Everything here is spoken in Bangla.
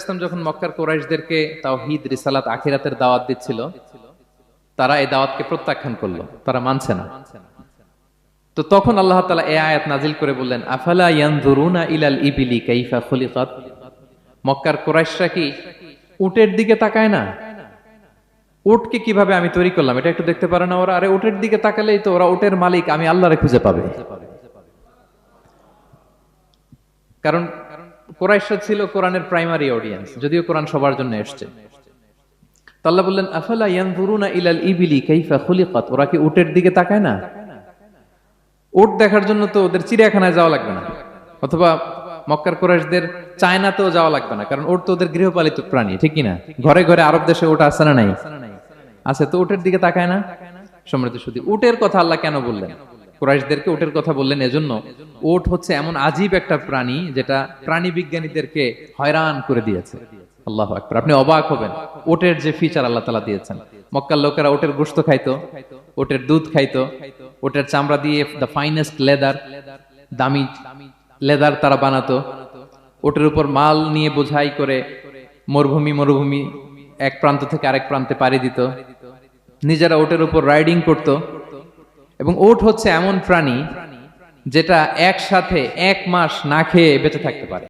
ইসলাম যখন মক্কার কুরাইশদেরকে তাওহীদ রিসালাত আখিরাতের দাওয়াত দিচ্ছিল, তারা এই দাওয়াতকে প্রত্যাখ্যান করলো, তারা মানছে না। তো তখন আল্লাহ তাআলা এই আয়াত নাজিল করে বললেন, আফালা ইয়ানজুরুনা ইলাল ইবিলি কাইফা খুলিকাত। মক্কার কুরাইশরা কি উটের দিকে তাকায় না? উটকে কিভাবে আমি তৈরি করলাম এটা একটু দেখতে পারে না ওরা? আরে উটের দিকে তাকালেই তো ওরা উটের মালিক আমি আল্লাহরে খুঁজে পাবে। কারণ কুরাইশরা ছিল কোরআনের প্রাইমারি অডিয়েন্স, যদিও কোরআন সবার জন্য এসেছে। তো আল্লাহ বললেন, আফালা ইয়ানজুরুনা ইলাল ইবিলি কাইফা খুলিকাত। ওরা কি উটের দিকে তাকায় না? উট দেখার জন্য তো ওদের চিড়িয়াখানায় যাওয়া লাগবে না, অথবা মক্কার কুরাইশদের চায়নাতেও যাওয়া লাগবে না, কারণ উট তো ওদের গৃহপালিত প্রাণী, ঠিক কি না? ঘরে ঘরে আরব দেশে উট আছে না নাই? আছে। তো উটের দিকে তাকায় না। সম্মানিত সুধী, উটের কথা আল্লাহ কেন বললেন? কুরাইশদেরকে উটের কথা বললেন এজন্য, উট হচ্ছে এমন আজীব একটা প্রাণী যেটা প্রাণী বিজ্ঞানীদেরকে হয়রান করে দিয়েছে। আল্লাহু আকবার। আপনি অবাক হবেন উটের যে ফিচার আল্লাহ তাআলা দিয়েছেন। মক্কার লোকেরা উটের গোশত খাইতো, উটের দুধ খাইতো, উটের চামড়া দিয়ে দ্য ফাইনেস্ট লেদার, দামি লেদার তারা বানাতো। উটের উপর মাল নিয়ে বোঝাই করে মরুভূমি এক প্রান্ত থেকে আরেক প্রান্তে পাড়ি দিত। নিজেরা উটের উপর রাইডিং করত। এবং উট হচ্ছে এমন প্রাণী যেটা একসাথে 1 মাস না খেয়ে বেঁচে থাকতে পারে।